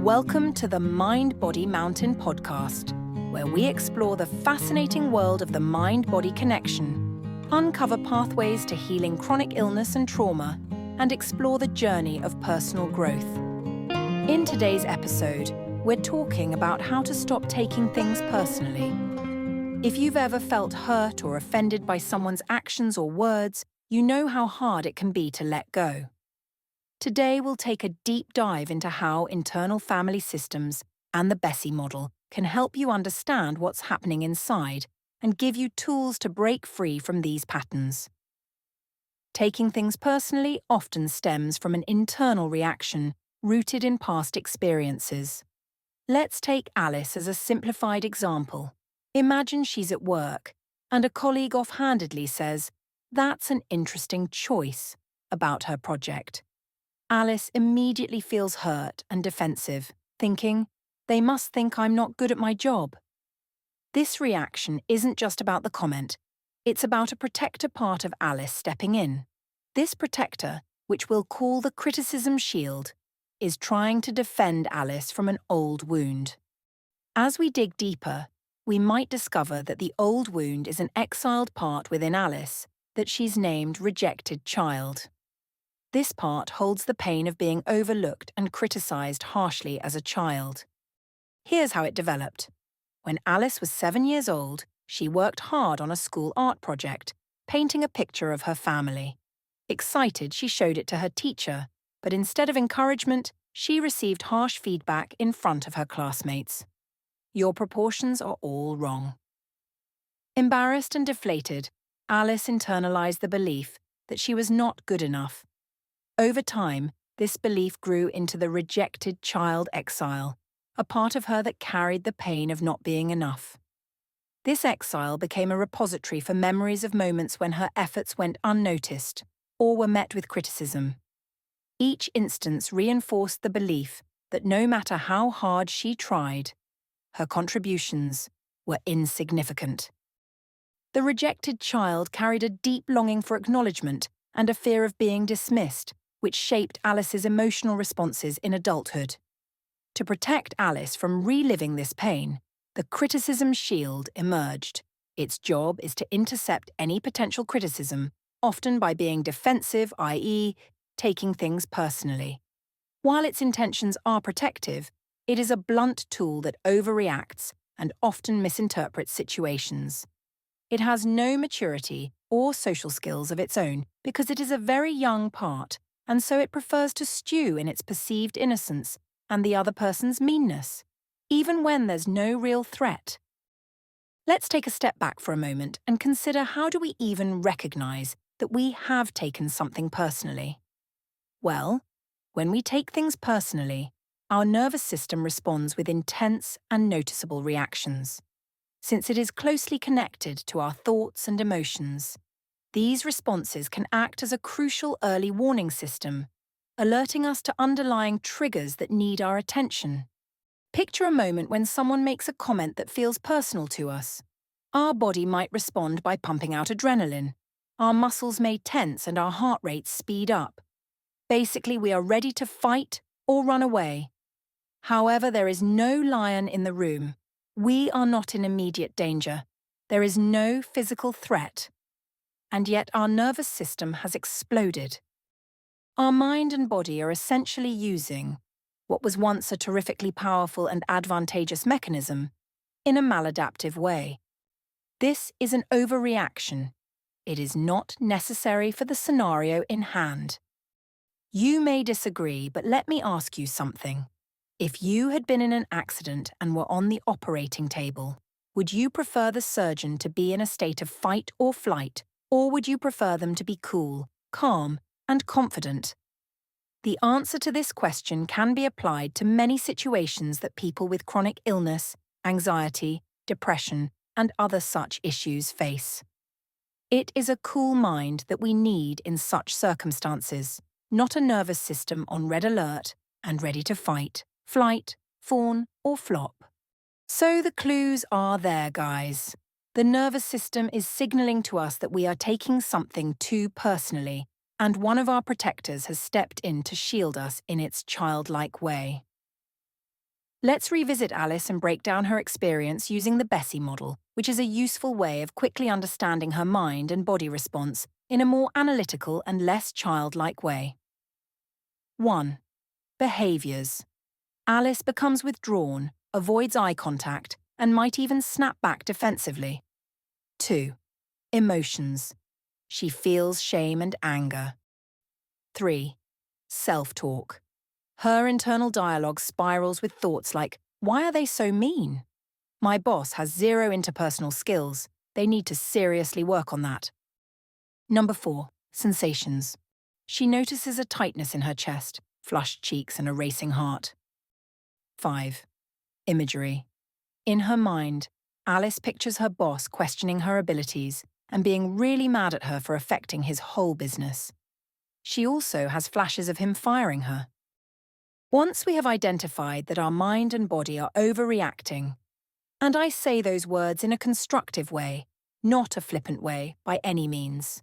Welcome to the Mind Body Mountain podcast, where we explore the fascinating world of the mind-body connection, uncover pathways to healing chronic illness and trauma, and explore the journey of personal growth. In today's episode, we're talking about how to stop taking things personally. If you've ever felt hurt or offended by someone's actions or words, you know how hard it can be to let go. Today, we'll take a deep dive into how internal family systems and the BESSI model can help you understand what's happening inside and give you tools to break free from these patterns. Taking things personally often stems from an internal reaction rooted in past experiences. Let's take Alice as a simplified example. Imagine she's at work, and a colleague offhandedly says, "That's an interesting choice," about her project. Alice immediately feels hurt and defensive, thinking, "They must think I'm not good at my job." This reaction isn't just about the comment, it's about a protector part of Alice stepping in. This protector, which we'll call the criticism shield, is trying to defend Alice from an old wound. As we dig deeper, we might discover that the old wound is an exiled part within Alice that she's named rejected child. This part holds the pain of being overlooked and criticized harshly as a child. Here's how it developed. When Alice was 7 years old, she worked hard on a school art project, painting a picture of her family. Excited, she showed it to her teacher, but instead of encouragement, she received harsh feedback in front of her classmates. "Your proportions are all wrong." Embarrassed and deflated, Alice internalized the belief that she was not good enough. Over time, this belief grew into the rejected child exile, a part of her that carried the pain of not being enough. This exile became a repository for memories of moments when her efforts went unnoticed or were met with criticism. Each instance reinforced the belief that no matter how hard she tried, her contributions were insignificant. The rejected child carried a deep longing for acknowledgement and a fear of being dismissed, which shaped Alice's emotional responses in adulthood. To protect Alice from reliving this pain, the criticism shield emerged. Its job is to intercept any potential criticism, often by being defensive, i.e., taking things personally. While its intentions are protective, it is a blunt tool that overreacts and often misinterprets situations. It has no maturity or social skills of its own because it is a very young part, and so it prefers to stew in its perceived innocence and the other person's meanness, even when there's no real threat. Let's take a step back for a moment and consider, how do we even recognize that we have taken something personally? Well, when we take things personally, our nervous system responds with intense and noticeable reactions. Since it is closely connected to our thoughts and emotions, these responses can act as a crucial early warning system, alerting us to underlying triggers that need our attention. Picture a moment when someone makes a comment that feels personal to us. Our body might respond by pumping out adrenaline. Our muscles may tense and our heart rates speed up. Basically, we are ready to fight or run away. However, there is no lion in the room. We are not in immediate danger. There is no physical threat. And yet our nervous system has exploded. Our mind and body are essentially using what was once a terrifically powerful and advantageous mechanism in a maladaptive way. This is an overreaction. It is not necessary for the scenario in hand. You may disagree, but let me ask you something. If you had been in an accident and were on the operating table, would you prefer the surgeon to be in a state of fight or flight, or would you prefer them to be cool, calm, and confident? The answer to this question can be applied to many situations that people with chronic illness, anxiety, depression, and other such issues face. It is a cool mind that we need in such circumstances, not a nervous system on red alert and ready to fight, flight, fawn, or flop. So the clues are there, guys. The nervous system is signaling to us that we are taking something too personally, and one of our protectors has stepped in to shield us in its childlike way. Let's revisit Alice and break down her experience using the BESSI model, which is a useful way of quickly understanding her mind and body response in a more analytical and less childlike way. 1. Behaviours. Alice becomes withdrawn, avoids eye contact, and might even snap back defensively. 2. Emotions. She feels shame and anger. 3. Self-talk. Her internal dialogue spirals with thoughts like, "Why are they so mean? My boss has zero interpersonal skills. They need to seriously work on that." 4. Sensations. She notices a tightness in her chest, flushed cheeks and a racing heart. 5. Imagery. In her mind, Alice pictures her boss questioning her abilities and being really mad at her for affecting his whole business. She also has flashes of him firing her. Once we have identified that our mind and body are overreacting, and I say those words in a constructive way, not a flippant way by any means.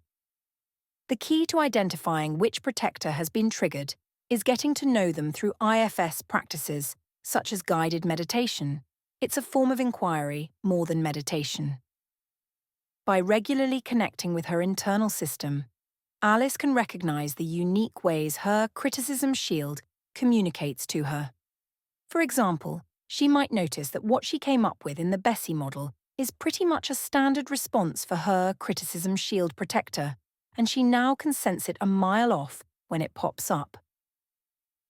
The key to identifying which protector has been triggered is getting to know them through IFS practices, such as guided meditation. It's a form of inquiry more than meditation. By regularly connecting with her internal system, Alice can recognize the unique ways her criticism shield communicates to her. For example, she might notice that what she came up with in the BESSI model is pretty much a standard response for her criticism shield protector, and she now can sense it a mile off when it pops up.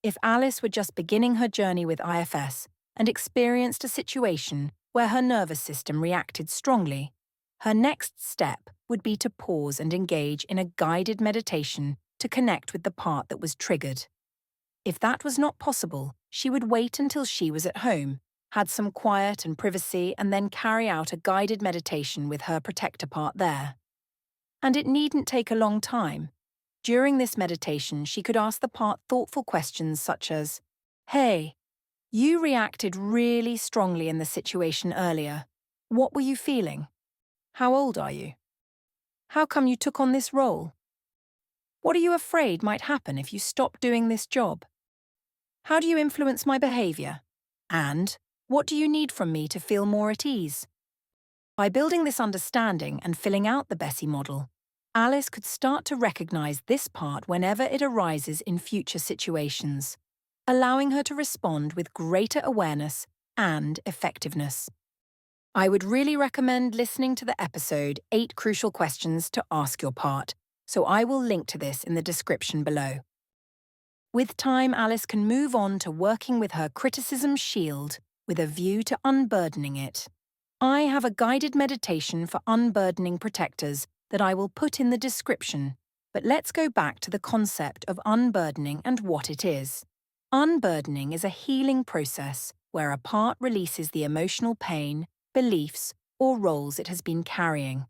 If Alice were just beginning her journey with IFS and experienced a situation where her nervous system reacted strongly, her next step would be to pause and engage in a guided meditation to connect with the part that was triggered. If that was not possible, she would wait until she was at home, had some quiet and privacy, and then carry out a guided meditation with her protector part there. And it needn't take a long time. During this meditation, she could ask the part thoughtful questions such as, "Hey, you reacted really strongly in the situation earlier. What were you feeling? How old are you? How come you took on this role? What are you afraid might happen if you stop doing this job? How do you influence my behavior? And what do you need from me to feel more at ease?" By building this understanding and filling out the BESSI model, Alice could start to recognize this part whenever it arises in future situations, allowing her to respond with greater awareness and effectiveness. I would really recommend listening to the episode 8 Crucial Questions to Ask Your Part, so I will link to this in the description below. With time, Alice can move on to working with her criticism shield with a view to unburdening it. I have a guided meditation for unburdening protectors that I will put in the description, but let's go back to the concept of unburdening and what it is. Unburdening is a healing process where a part releases the emotional pain, beliefs, or roles it has been carrying,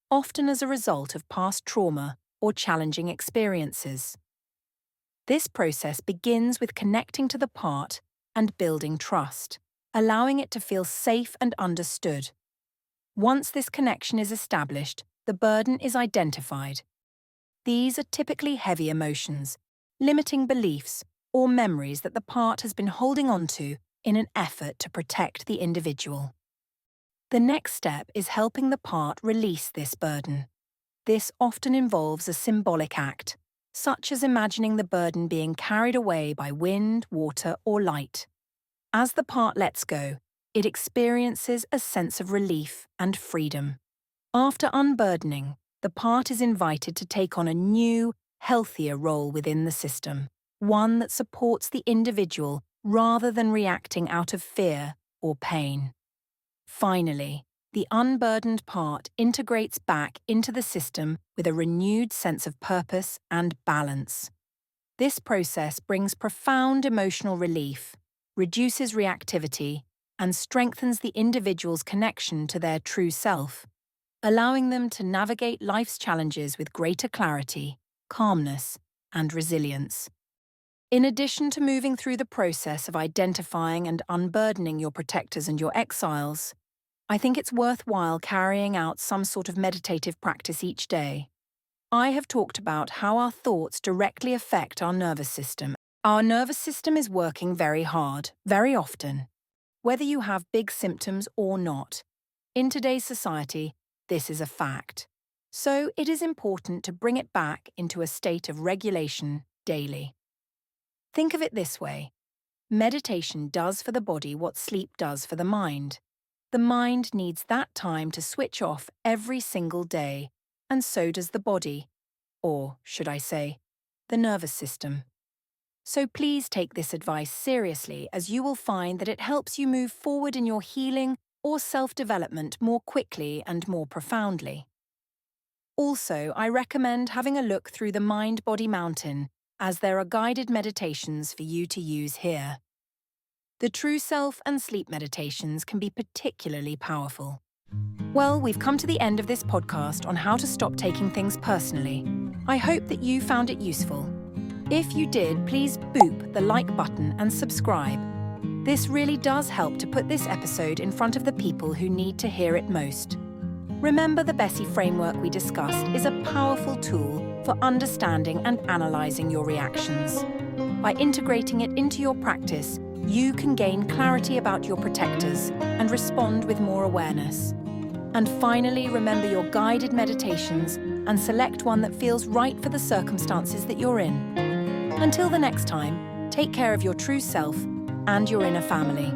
often as a result of past trauma or challenging experiences. This process begins with connecting to the part and building trust, allowing it to feel safe and understood. Once this connection is established, the burden is identified. These are typically heavy emotions, limiting beliefs, or memories that the part has been holding onto in an effort to protect the individual. The next step is helping the part release this burden. This often involves a symbolic act, such as imagining the burden being carried away by wind, water, or light. As the part lets go, it experiences a sense of relief and freedom. After unburdening, the part is invited to take on a new, healthier role within the system, one that supports the individual rather than reacting out of fear or pain. Finally, the unburdened part integrates back into the system with a renewed sense of purpose and balance. This process brings profound emotional relief, reduces reactivity, and strengthens the individual's connection to their true self, allowing them to navigate life's challenges with greater clarity, calmness, and resilience. In addition to moving through the process of identifying and unburdening your protectors and your exiles, I think it's worthwhile carrying out some sort of meditative practice each day. I have talked about how our thoughts directly affect our nervous system. Our nervous system is working very hard, very often, whether you have big symptoms or not. In today's society, this is a fact. So it is important to bring it back into a state of regulation daily. Think of it this way. Meditation does for the body what sleep does for the mind. The mind needs that time to switch off every single day, and so does the body, or should I say, the nervous system. So please take this advice seriously, as you will find that it helps you move forward in your healing or self-development more quickly and more profoundly. Also, I recommend having a look through the Mind-Body Mountain, as there are guided meditations for you to use here. The True Self and sleep meditations can be particularly powerful. Well, we've come to the end of this podcast on how to stop taking things personally. I hope that you found it useful. If you did, please boop the like button and subscribe. This really does help to put this episode in front of the people who need to hear it most. Remember, the BESSI framework we discussed is a powerful tool for understanding and analysing your reactions. By integrating it into your practice, you can gain clarity about your protectors and respond with more awareness. And finally, remember your guided meditations and select one that feels right for the circumstances that you're in. Until the next time, take care of your true self and your inner family.